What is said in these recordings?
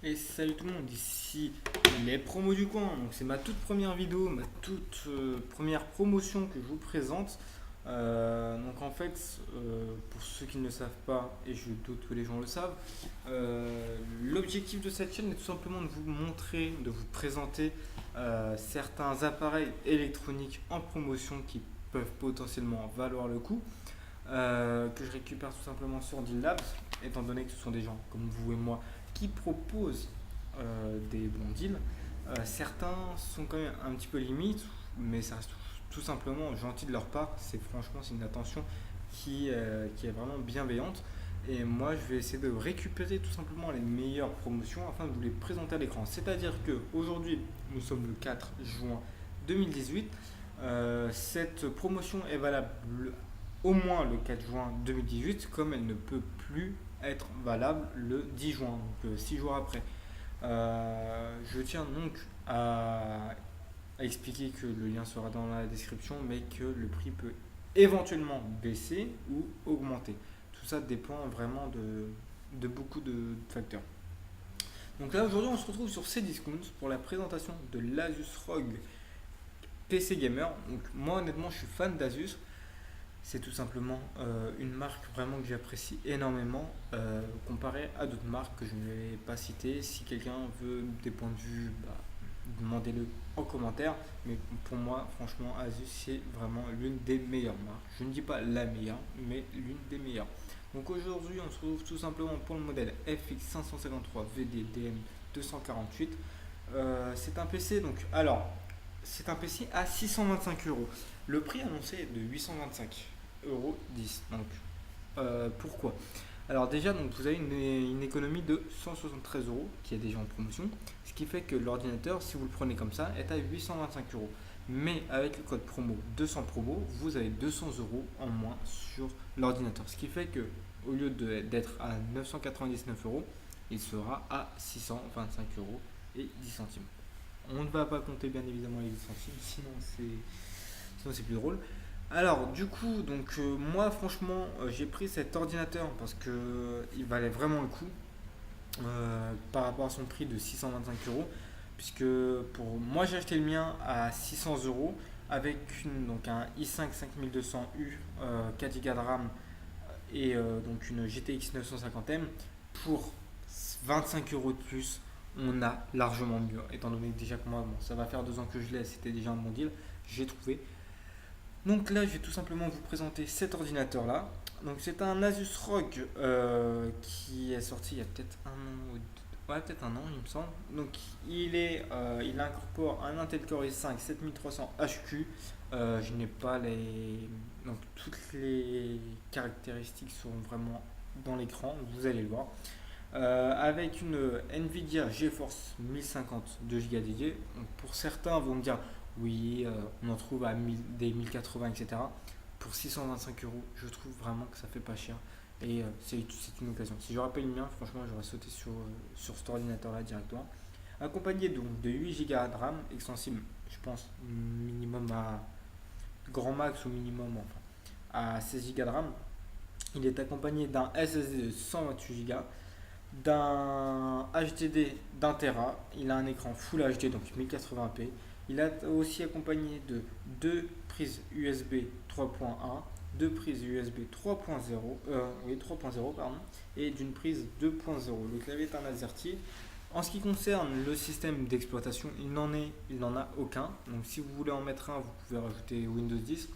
Et salut tout le monde, ici les promos du coin. Donc c'est ma toute première vidéo, ma toute première promotion que je vous présente. Donc en fait, pour ceux qui ne le savent pas, et je doute que les gens le savent, l'objectif de cette chaîne est tout simplement de vous montrer, de vous présenter certains appareils électroniques en promotion qui peuvent potentiellement valoir le coup, que je récupère tout simplement sur Deal Labs, étant donné que ce sont des gens comme vous et moi qui proposent des bons deals. Certains sont quand même un petit peu limites, mais ça reste tout simplement gentil de leur part. C'est une attention qui est vraiment bienveillante. Et moi, je vais essayer de récupérer tout simplement les meilleures promotions afin de vous les présenter à l'écran. C'est-à-dire que aujourd'hui, nous sommes le 4 juin 2018. Cette promotion est valable au moins le 4 juin 2018, comme elle ne peut plus être valable le 10 juin, donc 6 jours après. Je tiens donc à expliquer que le lien sera dans la description, mais que le prix peut éventuellement baisser ou augmenter. Tout ça dépend vraiment de beaucoup de facteurs. Donc là aujourd'hui on se retrouve sur Cdiscount pour la présentation de l'Asus ROG PC Gamer. Donc moi honnêtement je suis fan d'Asus. C'est tout simplement une marque vraiment que j'apprécie énormément comparé à d'autres marques que je ne vais pas citer. Si quelqu'un veut des points de vue, demandez-le en commentaire. Mais pour moi, franchement, Asus c'est vraiment l'une des meilleures marques. Je ne dis pas la meilleure, mais l'une des meilleures. Donc aujourd'hui, on se retrouve tout simplement pour le modèle FX 553 VD DM248. C'est un PC donc alors c'est un PC à 625 euros. Le prix annoncé est de 825 € 10. Donc, pourquoi? Alors déjà, donc, vous avez une économie de 173 euros qui est déjà en promotion. Ce qui fait que l'ordinateur, si vous le prenez comme ça, est à 825 euros. Mais avec le code promo 200 promo, vous avez 200 euros en moins sur l'ordinateur. Ce qui fait que au lieu d'être à 999 euros, il sera à 625 euros et 10 centimes. On ne va pas compter bien évidemment les centimes, sinon c'est plus drôle. Alors du coup, donc moi franchement j'ai pris cet ordinateur parce que il valait vraiment le coup par rapport à son prix de 625 euros. Puisque pour moi j'ai acheté le mien à 600 euros avec donc un i5 5200U 4 Go de RAM et donc une GTX 950M pour 25 euros de plus, on a largement mieux. Étant donné que déjà que moi, bon, ça va faire 2 ans que je l'ai, c'était déjà un bon deal, j'ai trouvé. Donc là, je vais tout simplement vous présenter cet ordinateur là. Donc c'est un Asus ROG qui est sorti il y a peut-être un an ou deux, ouais, peut-être un an, il me semble. Donc il incorpore un Intel Core i5 7300 HQ. Je n'ai pas donc toutes les caractéristiques sont vraiment dans l'écran, vous allez le voir. Avec une Nvidia GeForce 1050 2 Go dédiés. Donc pour certains vont me dire oui, on en trouve à des 1080, etc. Pour 625 euros, je trouve vraiment que ça fait pas cher. Et c'est une occasion. Si je rappelle le mien, franchement, j'aurais sauté sur cet ordinateur-là directement. Accompagné donc de 8 Go de RAM, extensible, je pense, minimum à grand max ou minimum enfin, à 16 Go de RAM. Il est accompagné d'un SSD de 128 Go, d'un HDD d'un Tera. Il a un écran Full HD, donc 1080p. Il est aussi accompagné de deux prises USB 3.1, deux prises USB 3.0, oui, 3.0 pardon, et d'une prise 2.0. Le clavier est un AZERTY. En ce qui concerne le système d'exploitation, il n'en a aucun. Donc si vous voulez en mettre un, vous pouvez rajouter Windows 10.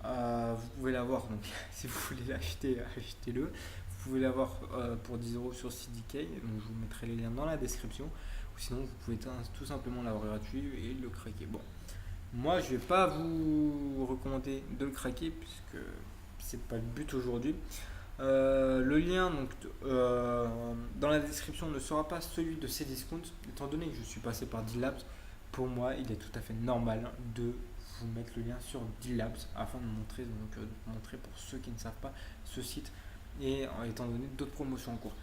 Vous pouvez l'avoir, donc si vous voulez l'acheter, achetez-le. Vous pouvez l'avoir pour 10 euros sur CDK, donc je vous mettrai les liens dans la description. Ou sinon, vous pouvez tout simplement l'avoir gratuit et le craquer. Bon, moi je vais pas vous recommander de le craquer puisque c'est pas le but aujourd'hui. Le lien donc, dans la description ne sera pas celui de Cdiscount, étant donné que je suis passé par D-Labs. Pour moi, il est tout à fait normal de vous mettre le lien sur D-Labs afin de montrer pour ceux qui ne savent pas ce site et étant donné d'autres promotions en cours.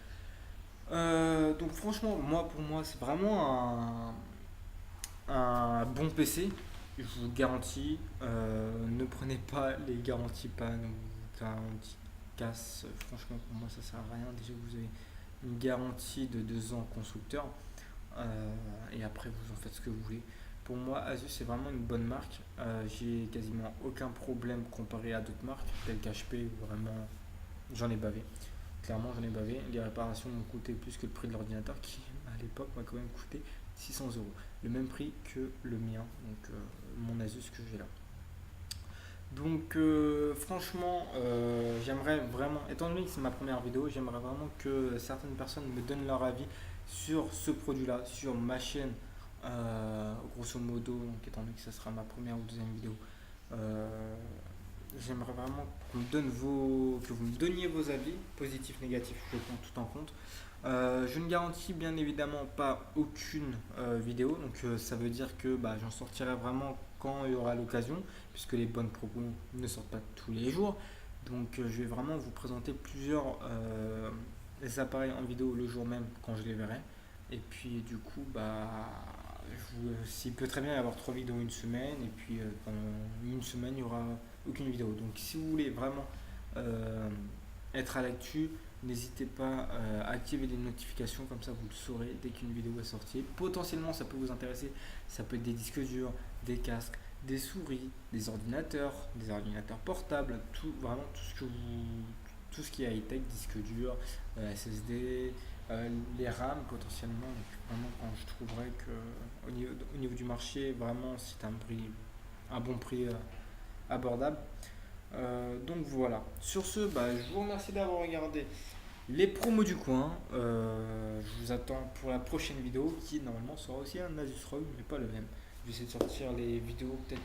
Donc franchement, pour moi, c'est vraiment un bon PC. Je vous garantis, ne prenez pas les garanties panne ou garanties casse. Franchement, pour moi, ça sert à rien. Déjà, vous avez une garantie de 2 ans constructeur. Et après, vous en faites ce que vous voulez. Pour moi, Asus c'est vraiment une bonne marque. J'ai quasiment aucun problème comparé à d'autres marques, telles qu'HP, où vraiment j'en ai bavé. Clairement, j'en ai bavé. Les réparations m'ont coûté plus que le prix de l'ordinateur qui, à l'époque, m'a quand même coûté 600 euros. Le même prix que le mien, donc mon Asus que j'ai là. Donc, franchement, j'aimerais vraiment, étant donné que c'est ma première vidéo, j'aimerais vraiment que certaines personnes me donnent leur avis sur ce produit-là, sur ma chaîne, grosso modo, donc étant donné que ce sera ma première ou deuxième vidéo. euh, J'aimerais vraiment que vous me donniez vos avis, positifs, négatifs, je prends tout en compte. Je ne garantis bien évidemment pas aucune vidéo, donc ça veut dire que bah, j'en sortirai vraiment quand il y aura l'occasion, puisque les bonnes propos ne sortent pas tous les jours. Donc je vais vraiment vous présenter plusieurs appareils en vidéo le jour même quand je les verrai. Et puis du coup, bah, s'il peut très bien y avoir 3 vidéos une semaine, et puis pendant une semaine, il n'y aura aucune vidéo. Donc si vous voulez vraiment euh, être à l'actu, n'hésitez pas à activer les notifications, comme ça vous le saurez dès qu'une vidéo est sortie. Potentiellement ça peut vous intéresser, ça peut être des disques durs, des casques, des souris, des ordinateurs portables, tout, vraiment tout ce qui est high-tech, disque dur, SSD, les RAM potentiellement. Donc vraiment quand je trouverais que au niveau du marché, vraiment c'est un bon prix abordable. Donc voilà. Sur ce, bah, je vous remercie d'avoir regardé les promos du coin. Je vous attends pour la prochaine vidéo qui normalement sera aussi un Asus ROG, mais pas le même. Je vais essayer de sortir les vidéos peut-être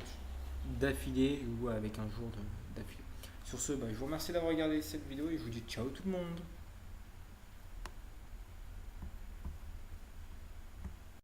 d'affilée ou avec un jour d'affilée. Sur ce, bah, je vous remercie d'avoir regardé cette vidéo et je vous dis ciao tout le monde.